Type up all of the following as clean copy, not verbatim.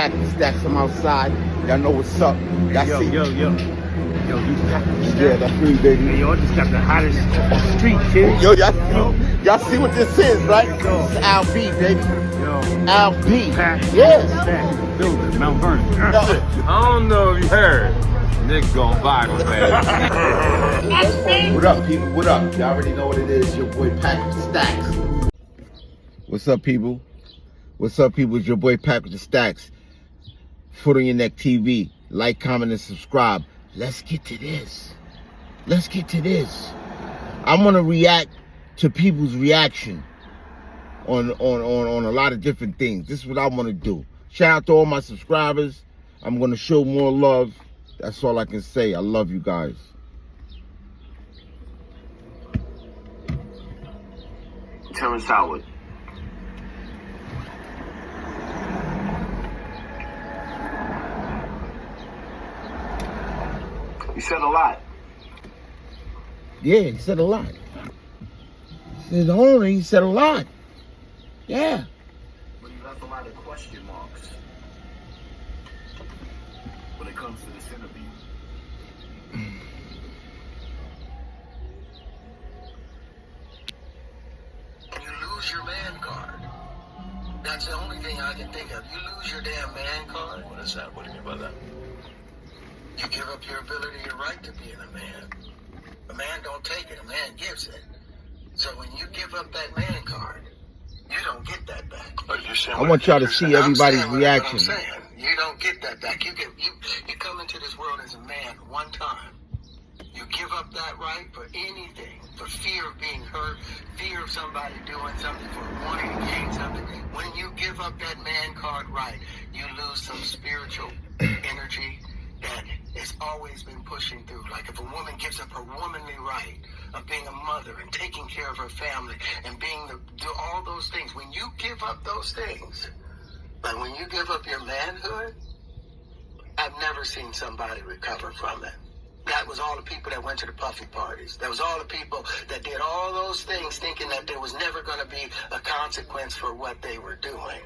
Pakwitthestaks. I'm outside. Y'all know what's up. Y'all see? Yo, you Pakwitthestaks? Yeah, that's me, baby. Hey, yo, I just got the hottest street, kid. Yo, y'all see what this is, right? This is Al B, baby. Yo, Al B. Pakwitthestaks. Yes. Building, Mount Vernon. I don't know if you heard. Nigga going viral, man. What up, people? What up? Y'all already know what it is. Your boy Pakwitthestaks. What's up, people? What's up, people? It's your boy Pakwitthestaks. Foot on your neck TV. Like, comment, and subscribe. Let's get to this. Let's get to this. I'm gonna react to people's reaction on a lot of different things. This is what I want to do. Shout out to all my subscribers. I'm gonna show more love. That's all I can say. I love you guys. Terence Howard. You said a lot. Yeah, he said a lot. He said the owner, he said a lot. Yeah. But you left a lot of question marks when it comes to this interview. You lose your man card. That's the only thing I can think of. You lose your damn man card. What is that? What do you mean by that? You give up your ability, your right to being a man. A man don't take it, a man gives it. So when you give up that man card, you don't get that back. I want y'all to see everybody's reaction. I'm saying. You don't get that back. You come into this world as a man one time. You give up that right for anything, for fear of being hurt, fear of somebody doing something, for wanting to gain something. When you give up that man card right, you lose some spiritual energy that has always been pushing through. Like if a woman gives up her womanly right of being a mother and taking care of her family and do all those things. When you give up those things, like when you give up your manhood, I've never seen somebody recover from it. That was all the people that went to the puffy parties. That was all the people that did all those things thinking that there was never going to be a consequence for what they were doing.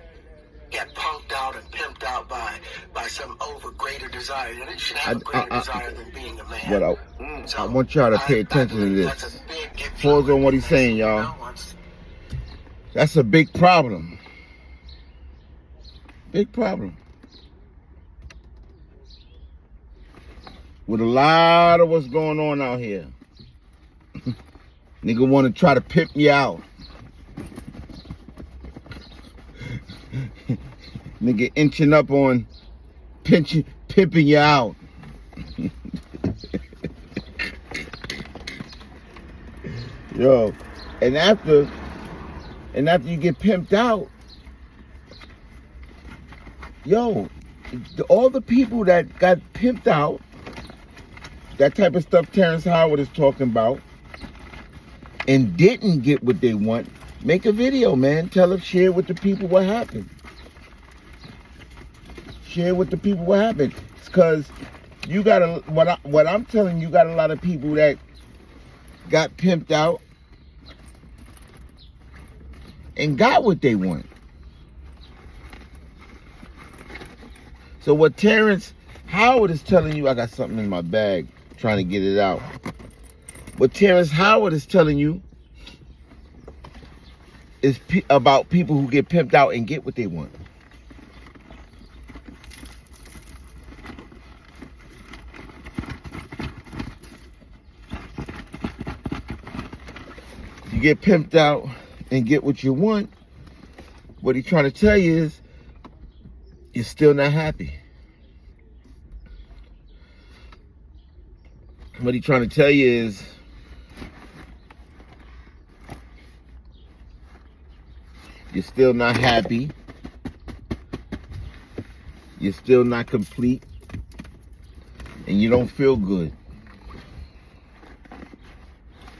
Get punked out and pimped out by some greater desire. You should have a greater desire than being a man. I want y'all to pay attention to this. Pause on what he's saying, y'all. That's a big problem. Big problem. With a lot of what's going on out here. Nigga want to try to pimp you out. Nigga inching up on pimping you out. Yo, and after you get pimped out, yo, all the people that got pimped out, that type of stuff Terence Howard is talking about, and didn't get what they want, make a video, man. Share with the people what happened. Share with the people what happened. It's because you got what I'm telling you, got a lot of people that got pimped out and got what they want. So what Terence Howard is telling you, I got something in my bag, trying to get it out. What Terence Howard is telling you is about people who get pimped out and get what they want. You get pimped out and get what you want. What he's trying to tell you is you're still not happy. What he's trying to tell you is you're still not happy. You're still not complete. And you don't feel good.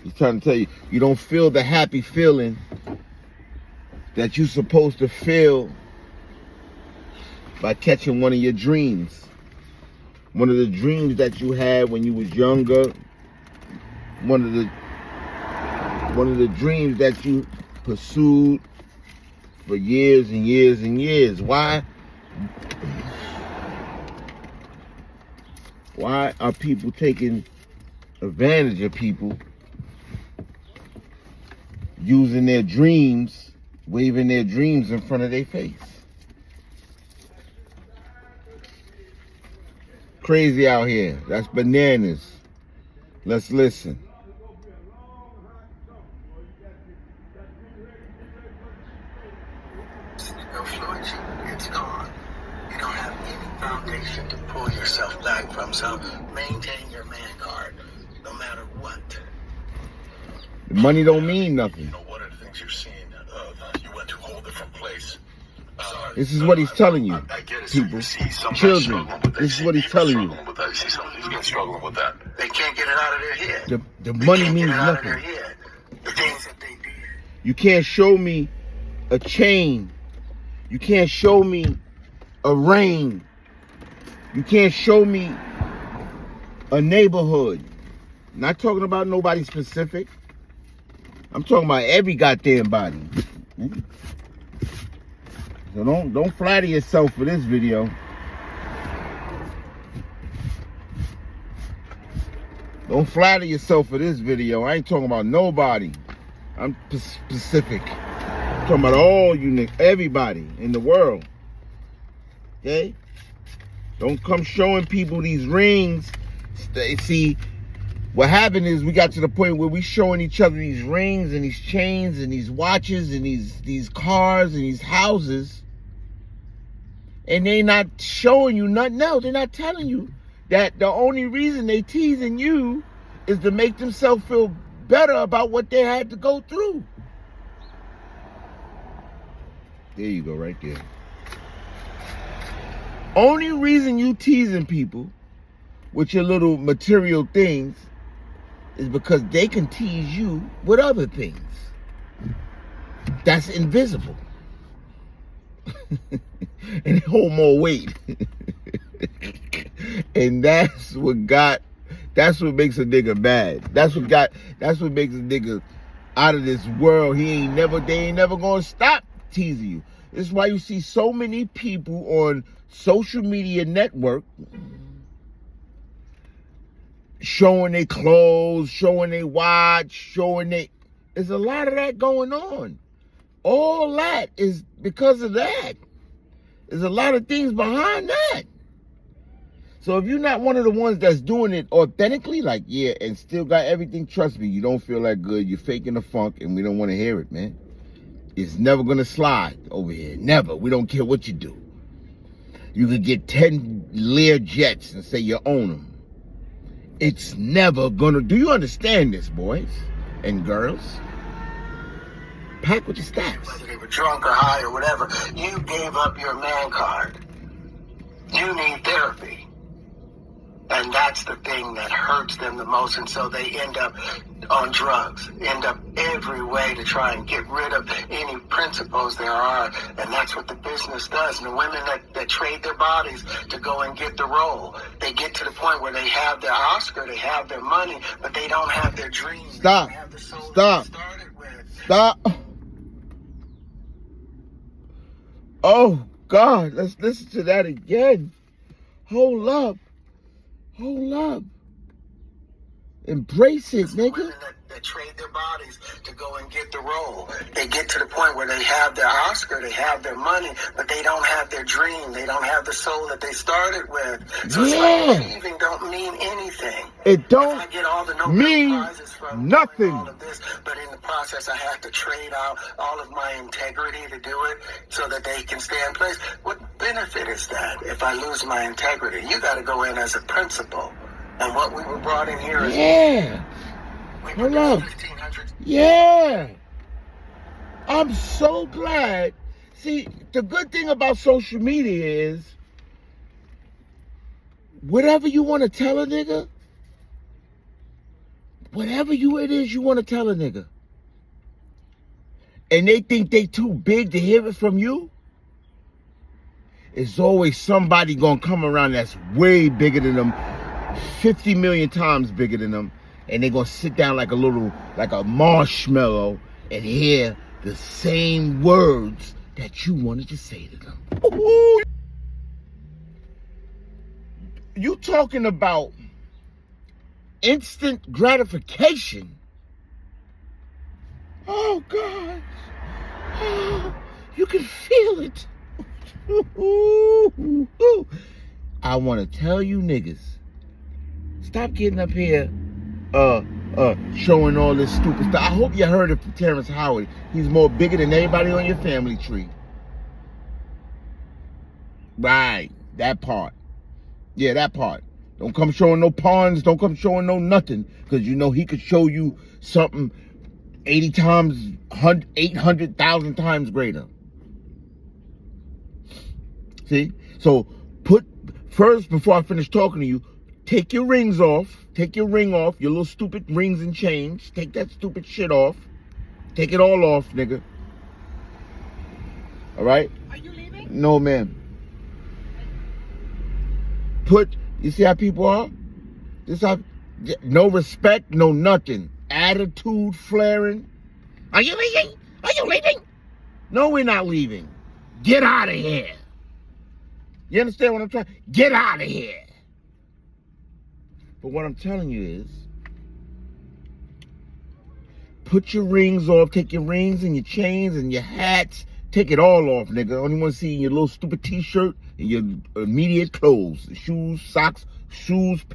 He's trying to tell you, you don't feel the happy feeling that you're supposed to feel by catching one of your dreams. One of the dreams that you had when you was younger. One of the dreams that you pursued for years and years and years. Why? Why are people taking advantage of people, using their dreams, waving their dreams in front of their face? Crazy out here. That's bananas. Let's listen. It's gone. You don't have any foundation to pull yourself back from, so maintain your man card, no matter what. The money don't mean nothing. You know, one of the things you're seeing, you went to a whole different place. This is what he's telling you, I get it. people, So you see some children. struggling with that. This is what he's telling you. With that. You see some of these guys struggling with that. They can't get it out of their head. The They money can't means get it out of their nothing. head. The things that they did. You can't show me a chain. You can't show me a ring. You can't show me a neighborhood. Not talking about nobody specific. I'm talking about every goddamn body. So don't flatter yourself for this video. Don't flatter yourself for this video. I ain't talking about nobody. I'm specific. I'm talking about all you, everybody in the world. Okay? Don't come showing people these rings. See, what happened is we got to the point where we showing each other these rings and these chains and these watches and these cars and these houses. And they not showing you nothing else. They're not telling you that the only reason they teasing you is to make themselves feel better about what they had to go through. There you go, right there. Only reason you teasing people with your little material things is because they can tease you with other things that's invisible and hold more weight. And that's what makes a nigga mad. That's what makes a nigga out of this world. They ain't never gonna stop teasing you. This is why you see so many people on social media network showing their clothes, showing their watch, there's a lot of that going on. All that is because of that. There's a lot of things behind that. So if you're not one of the ones that's doing it authentically, like, yeah, and still got everything, trust me, you don't feel that good. You're faking the funk, and we don't want to hear it, man. It's never going to slide over here. Never. We don't care what you do. You could get 10 Lear jets and say you own them. It's never going to... Do you understand this, boys and girls? Pakwitthestaks. Whether they were drunk or high or whatever, you gave up your man card. You need therapy. And that's the thing that hurts them the most. And so they end up on drugs, end up every way to try and get rid of any principles there are. And that's what the business does. And the women that trade their bodies to go and get the role, they get to the point where they have their Oscar, they have their money, but they don't have their dreams. Stop. They don't have the soul Stop. that they started with. Stop. Oh, God. Let's listen to that again. Hold up. Hold up. Embrace it, nigga. Women that trade their bodies to go and get the role. They get to the point where they have their Oscar, they have their money, but they don't have their dream. They don't have the soul that they started with. So it's like achieving don't mean anything. It don't I get all the Nobel mean Prizes from nothing. all of this, but in the process I have to trade out all of my integrity to do it so that they can stay in place. What benefit is that if I lose my integrity? You got to go in as a principal. And what we were brought in here is... Yeah. Hold up. Yeah. I'm so glad. See, the good thing about social media is whatever you want to tell a nigga, whatever it is you want to tell a nigga, and they think they too big to hear it from you, it's always somebody gonna come around that's way bigger than them, 50 million times bigger than them, and they're gonna sit down like a marshmallow and hear the same words that you wanted to say to them. Ooh. You talking about instant gratification? Oh God. Oh, you can feel it. I want to tell you niggas, stop getting up here showing all this stupid stuff. I hope you heard it from Terence Howard. He's more bigger than everybody on your family tree. Right, that part. Yeah, that part. Don't come showing no pawns, don't come showing no nothing, because you know he could show you something 80 times, 800,000 times greater. See? So first, before I finish talking to you, take your rings off. Take your ring off, your little stupid rings and chains. Take that stupid shit off. Take it all off, nigga. All right? Are you leaving? No, ma'am. You see how people are? No respect, no nothing. Attitude flaring. Are you leaving? Are you leaving? No, we're not leaving. Get out of here. You understand what I'm trying? Get out of here. But what I'm telling you is, put your rings off. Take your rings and your chains and your hats. Take it all off, nigga. I only want to see your little stupid t-shirt and your immediate clothes. Shoes, socks,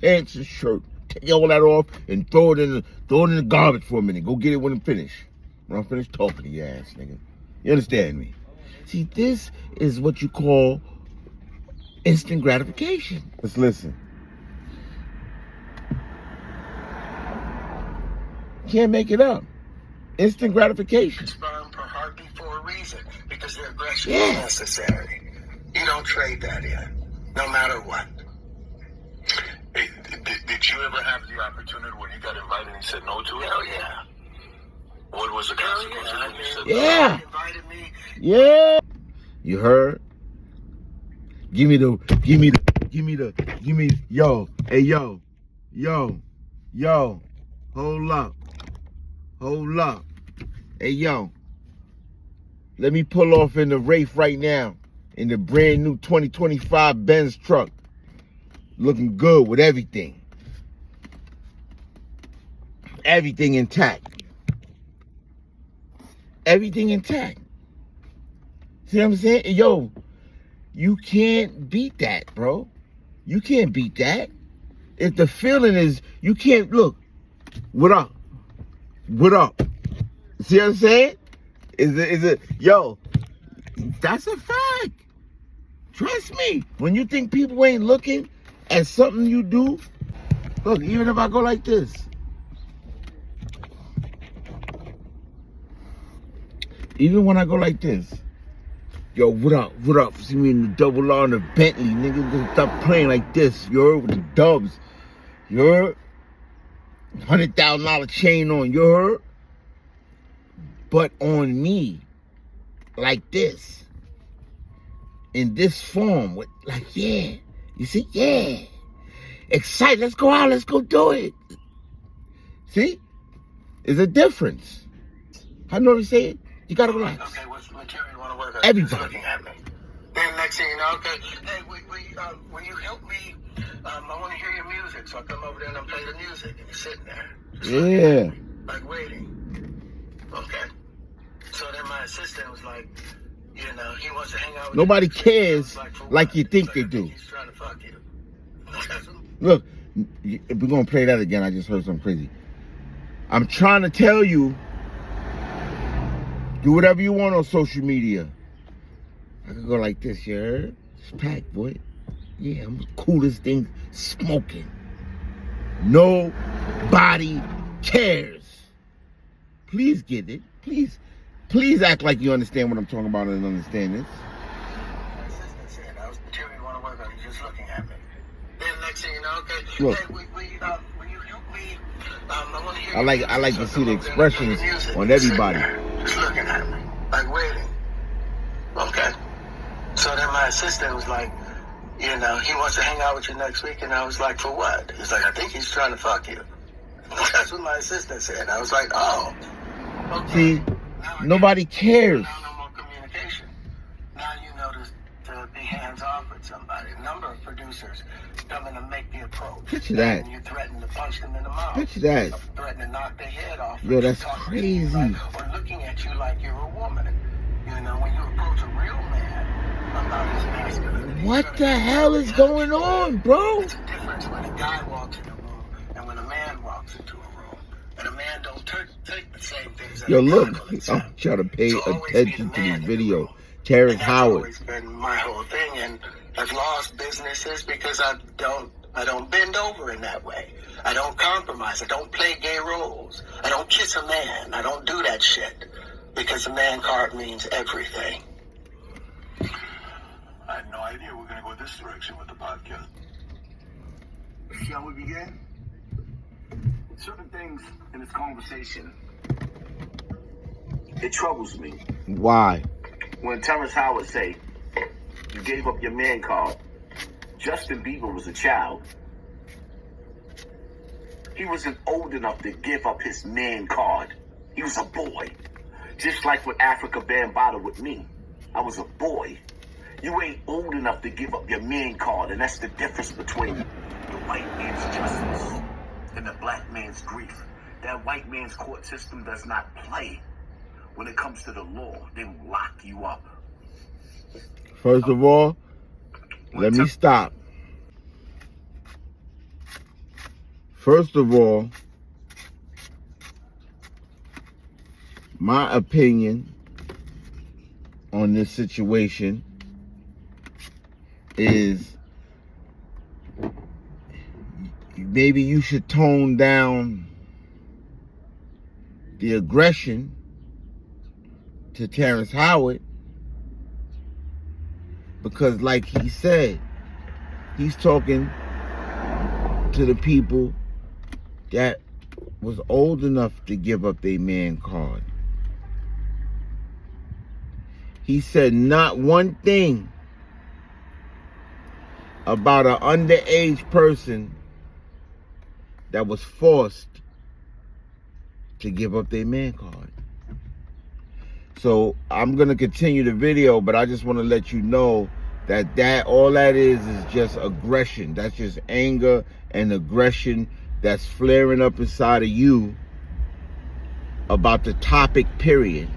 pants, and shirt. Take all that off and throw it in the garbage for a minute. Go get it when I'm finished. When I'm finished talking to your ass, nigga. You understand me? See, this is what you call instant gratification. Let's listen. Can't make it up. Instant gratification. Sperm per heartbeat for a reason, because their aggression is necessary. You don't trade that in, no matter what. Hey, did you ever have the opportunity when you got invited and you said no to it? Hell yeah. What was the consequence Yeah, when you said Yeah. They invited me. Yeah. You heard? Give me, yo, hey, yo, hold up. Hey, yo, let me pull off in the Wraith right now in the brand new 2025 Benz truck. Looking good with everything. Everything intact. Everything intact. See what I'm saying? Yo, you can't beat that, bro. You can't beat that. If the feeling is, you can't, look, what up? See what I'm saying? Is it, yo, that's a fact. Trust me. When you think people ain't looking at something you do, look, even if I go like this. Even when I go like this. Yo, what up? See me in the double R in the Bentley, nigga. Stop playing like this, you heard, with the dubs. You heard? $100,000 chain on, you heard? But on me, like this. In this form, with like, yeah. You see? Yeah. Excited, let's go out, let's go do it. See? There's a difference. How do you say it? You gotta relax. Okay, what's the material you want to work on? Everybody. Looking at me. Then next thing you know, okay, hey, will you help me? I want to hear your music, so I come over there and I play the music, and you're sitting there. Just looking Yeah. at me, like waiting. Okay. So then my assistant was like, you know, he wants to hang out with Nobody you. cares For like what? you think He's they like, I do. He's trying to fuck you. Look, if we're gonna play that again, I just heard something crazy. I'm trying to tell you, do whatever you want on social media. I can go like this, you heard? It's packed, boy. Yeah, I'm the coolest thing smoking. Nobody cares. Please get it. Please act like you understand what I'm talking about and understand this. My assistant said, that was the material you want to work on. He's just looking at me. Then next thing you know, okay, Look. hey, will you help me? I want to hear I like to see the expressions on everybody. Just looking at me, like waiting. Okay. So then my assistant was like, you know, he wants to hang out with you next week, and I was like, for what? He's like, I think he's trying to fuck you. That's what my assistant said. I was like, oh. Okay. See, nobody cares. Now no more communication. Now you know to be hands off with somebody. A number of producers coming to make the approach. Picture that. And you threaten to punch them in the mouth. Picture that. Threaten to knock their head off. Yo, that's Talking to crazy. you like, or looking at you like you're a woman. You know, when you approach a real man about his masculinity. What the hell is going on, bro? There's a difference when a guy walks in a room and when a man walks into a room. And a man don't take the same things that Yo, a look, guy will accept. I'm trying to pay So always attention be to the this man in the video. room. Terrence And that's Howard. always been my whole thing, and I've lost businesses because I don't bend over in that way. I don't compromise. I don't play gay roles. I don't kiss a man. I don't do that shit because the man card means everything. I had no idea we were going to go this direction with the podcast. Shall we begin? Certain things in this conversation, it troubles me. Why? When Terence Howard say, you gave up your man card, Justin Bieber was a child. He wasn't old enough to give up his man card. He was a boy. Just like with Africa Bambaataa with me. I was a boy. You ain't old enough to give up your man card, and that's the difference between the white man's justice and the black man's grief. That white man's court system does not play. When it comes to the law, they will lock you up. First of all, let me stop. First of all, my opinion on this situation is maybe you should tone down the aggression to Terrence Howard, because like he said, he's talking to the people that was old enough to give up their man card. He said not one thing about an underage person that was forced to give up their man card. So I'm gonna continue the video, but I just want to let you know that all that is just aggression. That's just anger and aggression that's flaring up inside of you about the topic, period.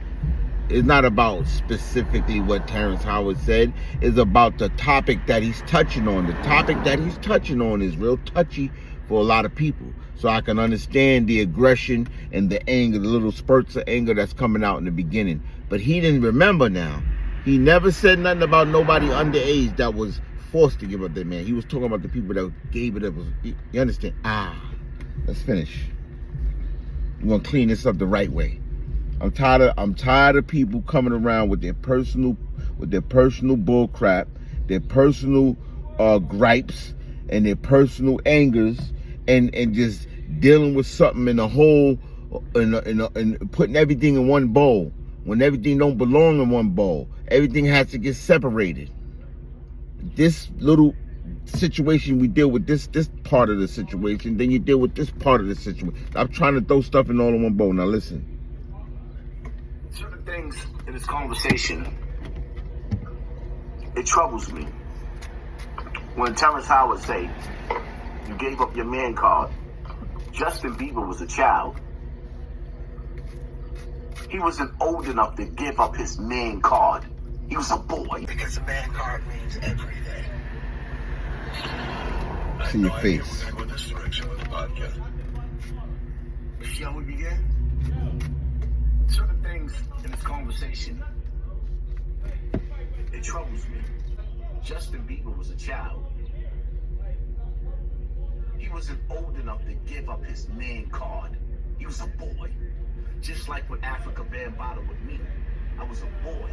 It's not about specifically what Terrence Howard said. It's about the topic that he's touching on. The topic that he's touching on is real touchy for a lot of people. So I can understand the aggression and the anger, the little spurts of anger that's coming out in the beginning. But he didn't remember now. He never said nothing about nobody underage that was forced to give up their man. He was talking about the people that gave it up. You understand? Let's finish. We're gonna clean this up the right way. I'm tired of people coming around with their personal bull crap, their personal gripes and their personal angers, and just dealing with something in a whole and putting everything in one bowl when everything don't belong in one bowl. Everything has to get separated. This little situation, we deal with this part of the situation, then you deal with this part of the situation. I'm trying to throw stuff in all in one bowl. Now listen. Certain things in this conversation, it troubles me. When Terence Howard say, you gave up your man card, Justin Bieber was a child. He wasn't old enough to give up his man card. He was a boy. Because the man card means everything. See your face. We're going to go this direction with the podcast. Shall we begin? Certain things in this conversation, it troubles me. Justin Bieber was a child. He wasn't old enough to give up his man card. He was a boy. Just like with Africa Bambaataa with me. I was a boy.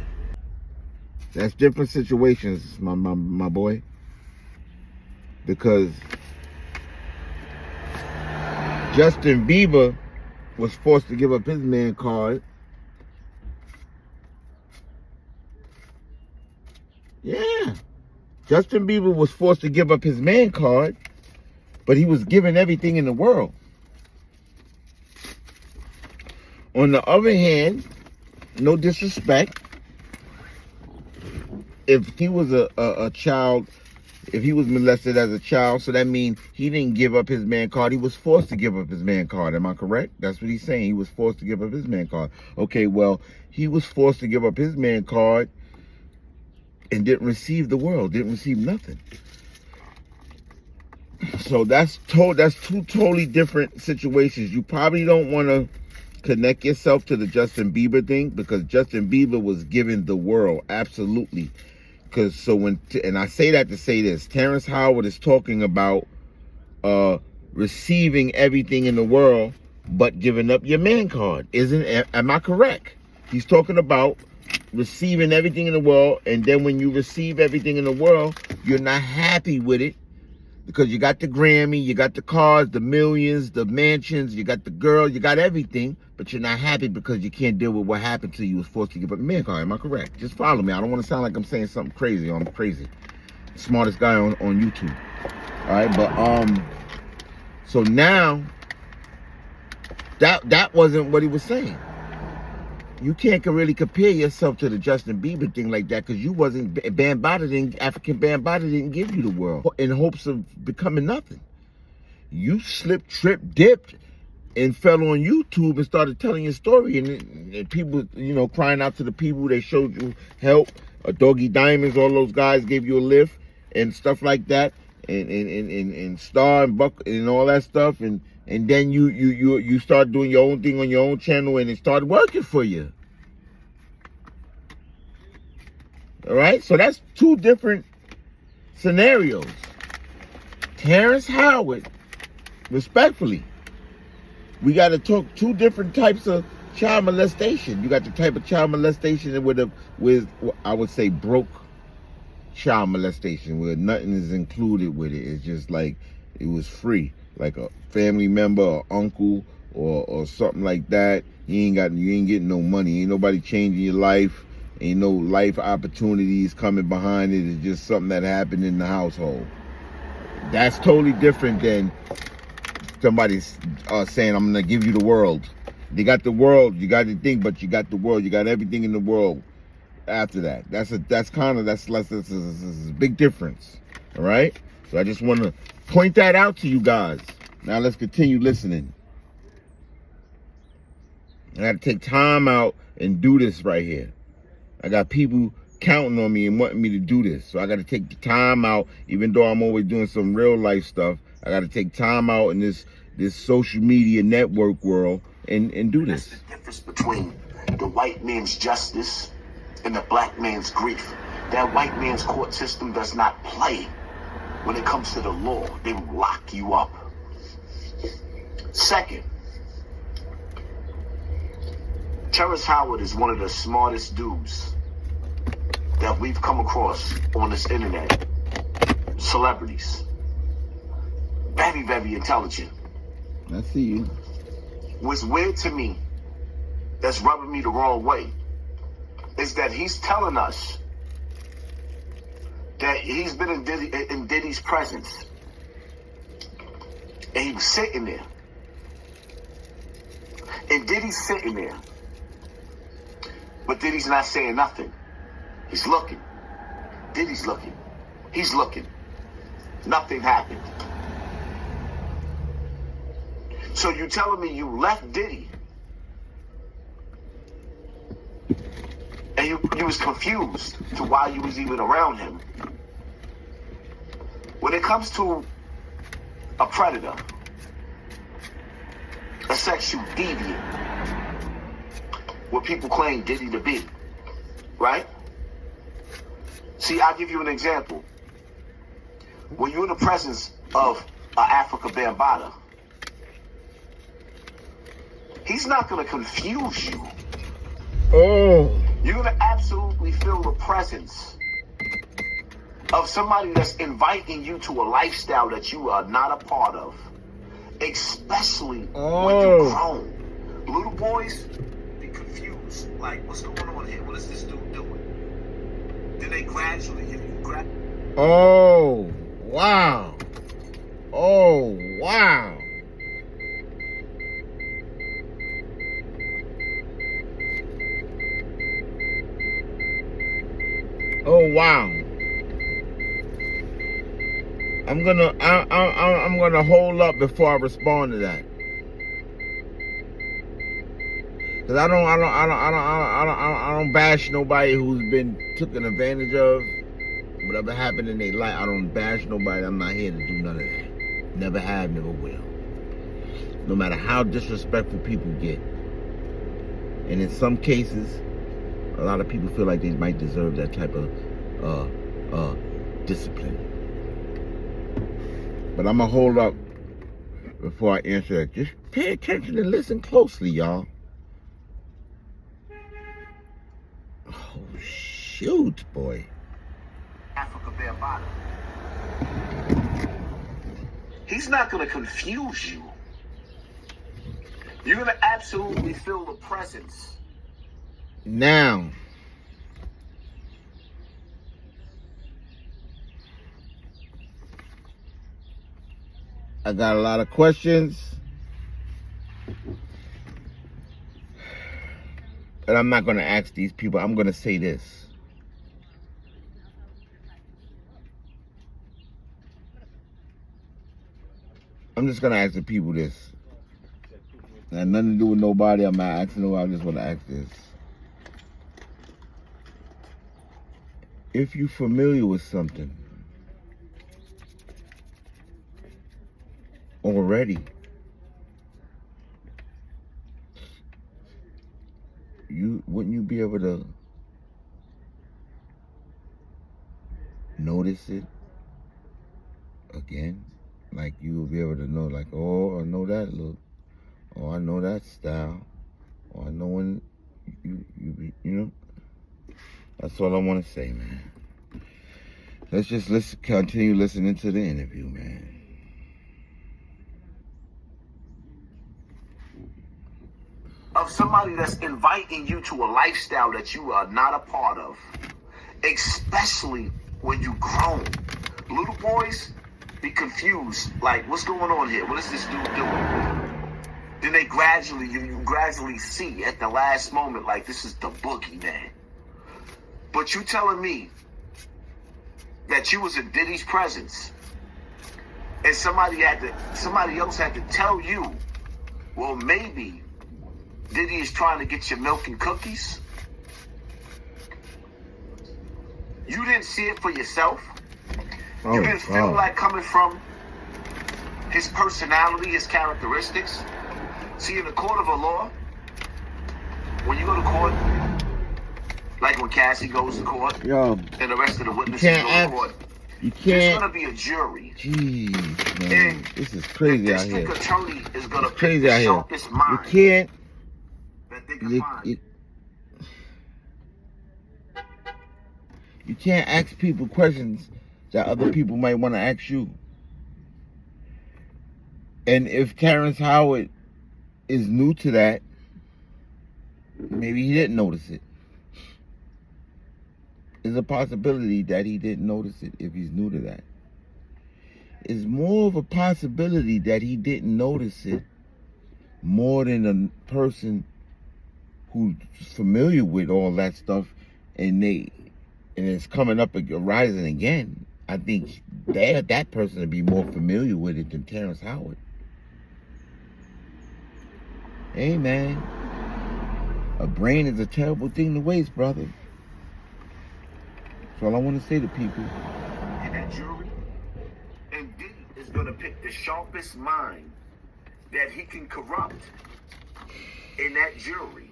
That's different situations, my boy. Because Justin Bieber was forced to give up his man card. Yeah. Justin Bieber was forced to give up his man card, but he was given everything in the world. On the other hand, no disrespect, if he was a child if he was molested as a child, so that means he didn't give up his man card. He was forced to give up his man card. Am I correct? That's what he's saying. He was forced to give up his man card. Okay, well, he was forced to give up his man card and didn't receive the world, didn't receive nothing. So that's two totally different situations. You probably don't want to connect yourself to the Justin Bieber thing, because Justin Bieber was given the world, absolutely. Because and I say that to say this, Terence Howard is talking about receiving everything in the world, but giving up your man card. Am I correct? He's talking about receiving everything in the world, and then when you receive everything in the world, you're not happy with it, because you got the Grammy, you got the cars, the millions, the mansions, you got the girl, you got everything, but you're not happy because you can't deal with what happened to you. You was forced to give up your man card. Am I correct? Just follow me. I don't want to sound like I'm saying something crazy. I'm crazy. Smartest guy on YouTube. All right, but so now that wasn't what he was saying. You can't really compare yourself to the Justin Bieber thing like that, because you wasn't, African Bambaataa didn't give you the world in hopes of becoming nothing. You slipped, tripped, dipped, and fell on YouTube and started telling your story, and people, crying out to the people. They showed you help. Doggy Diamonds, all those guys gave you a lift and stuff like that, and Star and Buck and all that stuff, and then you start doing your own thing on your own channel, and it started working for you. All right, so that's two different scenarios. Terence Howard, respectfully, we got to talk two different types of child molestation. You got the type of child molestation with I would say broke child molestation, where nothing is included with it. It's just like it was free, like a family member or uncle or something like that. You ain't getting no money. Ain't nobody changing your life. Ain't no life opportunities coming behind it. It's just something that happened in the household. That's totally different than somebody saying, I'm gonna give you the world. They got the world, you got the thing, but you got the world, you got everything in the world after that. That's a big difference. All right? So I just want to point that out to you guys. Now let's continue listening. I got to take time out and do this right here. I got people counting on me and wanting me to do this. So I got to take the time out, even though I'm always doing some real life stuff. I got to take time out in this social media network world and do this. That's the difference between the white man's justice and the black man's grief. That white man's court system does not play when it comes to the law. They will lock you up. Second, Terence Howard is one of the smartest dudes that we've come across on this internet. Celebrities. Very, very intelligent. I see you. What's weird to me, that's rubbing me the wrong way, is that he's telling us that he's been in Diddy's presence. And he was sitting there. And Diddy's sitting there. But Diddy's not saying nothing. He's looking. Diddy's looking. He's looking. Nothing happened. So you telling me you left Diddy and you was confused to why you was even around him. When it comes to a predator, a sexual deviant, what people claim Diddy to be, right? See, I'll give you an example. When you're in the presence of an African Bambaataa, he's not going to confuse you. Oh. You're going to absolutely feel the presence of somebody that's inviting you to a lifestyle that you are not a part of. Especially when you're grown. Little boys be confused. Like, what's going on here? What is this dude doing? Then they gradually hit you. Oh, wow. Oh, wow. Oh, wow. I'm gonna hold up before I respond to that. Cause I don't bash nobody who's been taken advantage of. Whatever happened in their life, I don't bash nobody. I'm not here to do none of that. Never have, never will. No matter how disrespectful people get. And in some cases, a lot of people feel like they might deserve that type of discipline. But I'm gonna hold up before I answer that. Just pay attention and listen closely, y'all. Oh, shoot, boy. Africa Bambaataa. He's not going to confuse you. You're going to absolutely feel the presence. Now, I got a lot of questions, but I'm not going to ask these people. I'm going to say this. I'm just going to ask the people this. It had nothing to do with nobody. I'm not asking nobody. I just want to ask this. If you're familiar with something already, wouldn't you be able to notice it again? Like you will be able to know, like, oh, I know that look, oh, I know that style, oh, I know when you know. That's all I want to say, man. Let's just continue listening to the interview, man. Of somebody that's inviting you to a lifestyle that you are not a part of, especially when you grown. Little boys be confused, like, what's going on here? What is this dude doing? Then they you gradually see at the last moment, like, this is the boogeyman. But you telling me that you was in Diddy's presence and somebody else had to tell you, well, maybe Diddy is trying to get your milk and cookies? You didn't see it for yourself? You didn't feel like coming from his personality, his characteristics? See, in the court of a law, when you go to court, like when Cassie goes to court, and the rest of the witnesses go to court, there's going to be a jury. Jeez, man. And this is crazy out here. The district attorney is going to pick crazy the out here. sharpest mind You can't. that they can find. You can't ask people questions that other people might want to ask you. And if Terence Howard is new to that, maybe he didn't notice it. There's a possibility that he didn't notice it if he's new to that. It's more of a possibility that he didn't notice it more than a person who's familiar with all that stuff and it's coming up arising again. I think that person would be more familiar with it than Terence Howard. Hey, man. A brain is a terrible thing to waste, brother. That's all I want to say to people. And that jury, and Diddy is going to pick the sharpest mind that he can corrupt in that jury.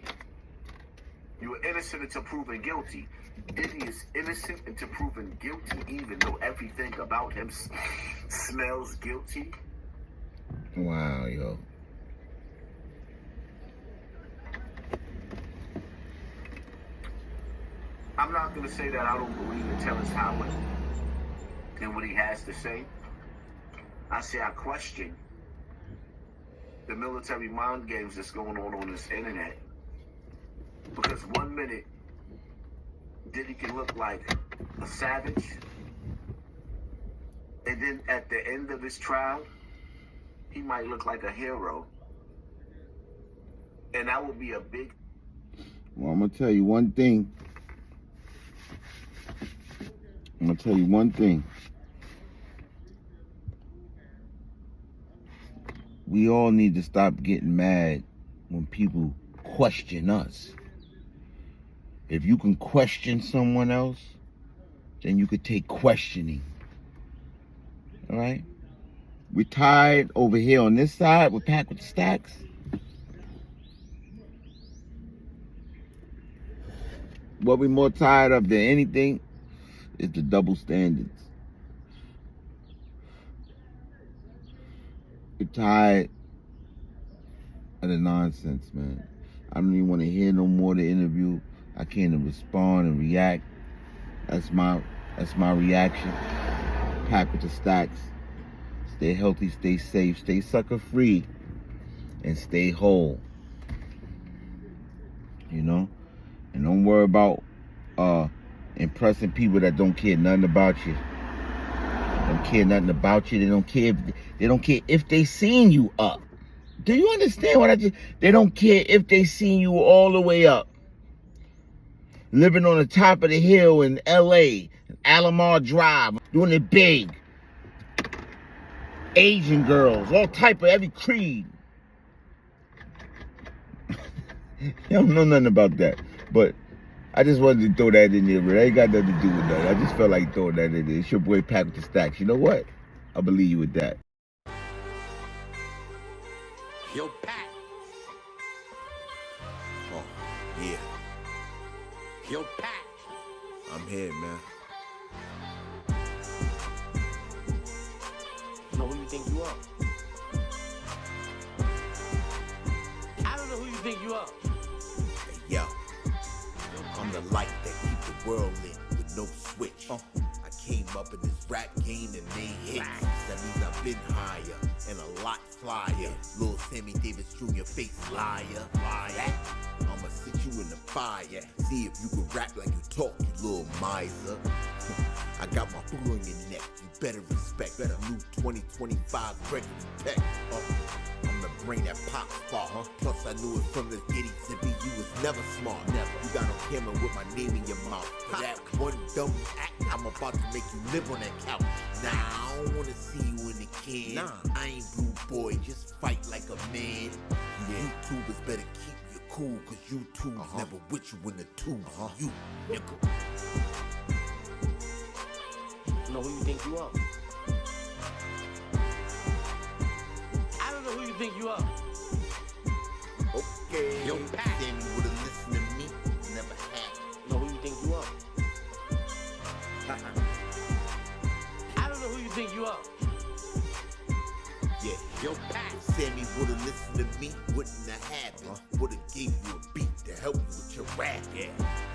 You are innocent until proven guilty. Diddy is innocent until proven guilty, even though everything about him smells guilty. Wow, yo. I'm not going to say that I don't believe in Terence Howard and what he has to say. I say I question the military mind games that's going on this internet. Because 1 minute, Diddy can look like a savage. And then at the end of his trial, he might look like a hero. And that would be a big... Well, I'm going to tell you one thing. we all need to stop getting mad when people question us. If you can question someone else, then you could take questioning. All right? We're tired over here on this side with Pakwitthestaks. What we're more tired of than anything is the double standards. We're tired of the nonsense, man. I don't even want to hear no more of the interview. I can't even respond and react. That's my reaction. Pakwitthestaks. Stay healthy, stay safe, stay sucker free, and stay whole. You know? And don't worry about impressing people that don't care nothing about you. Don't care nothing about you. They don't care if they seen you up. Do you understand what I just? They don't care if they seen you all the way up. Living on the top of the hill in LA, Alomar Drive, doing it big. Asian girls, all type of every creed. You don't know nothing about that. But I just wanted to throw that in there, but it ain't got nothing to do with that. I just felt like throwing that in there. It's your boy Pakwitthestaks. You know what? I believe you with that. Yo, Pat. Oh, yeah. Yo, Pat. I'm here, man. You know who you think you are? I don't know who you think you are. Hey, yo. I'm the light that keep the world lit with no switch. I came up in this rap game and made hits. That means I've been higher and a lot flyer. Lil Sammy Davis Jr. face liar. I'ma sit you in the fire. See if you can rap like you talk, you little miser. I got my foot on your neck, you better respect. New 2025 Gregory Peck. I'm the brain that pops far. Plus I knew it from the giddy zippy. You was never smart. Never. You got on camera with my name in your mouth. For that one dumb act, I'm about to make you live on that couch. Nah, I don't wanna see you in the can. Nah, I ain't blue boy, just fight like a man. You YouTubers better keep you cool, cause YouTube's never with you in the tube. You nigga. You know who you think you are? I don't know who you think you are. Okay. Yo, Pat. Then you would've listened to me. Never had. You know who you think you are? I don't know who you think you are. Yeah. Yo, Pat. If Sammy would've listened to me, wouldn't have happened. Would've gave you a beat to help you with your rap. Yeah.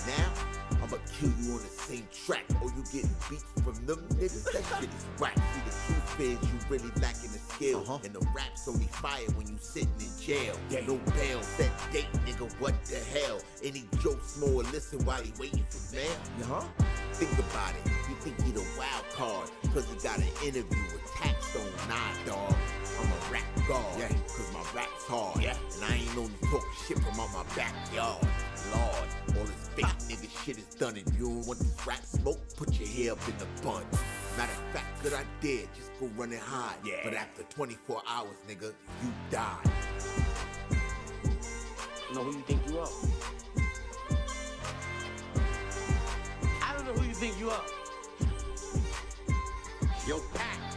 Now, I'ma kill you on the same track. Or you getting beats from them niggas. That shit is whack. See, the truth is you really lacking the skill. And the rap's only fire when you sitting in jail. No bail, set date, nigga, what the hell? Any Joe Small listen while he waiting for mail? Think about it. You think he the wild card cause he got an interview with Tax on. Nah, dog. I'm a rap god. Cause my rap's hard. And I ain't only talk shit from out my backyard. Lord, all this fake nigga shit is done. If you don't want this rap smoke, put your hair up in the bun. Matter of fact, good idea, just go run and hide. But after 24 hours, nigga, you die. You know who you think you are? I don't know who you think you are. Yo, Pat.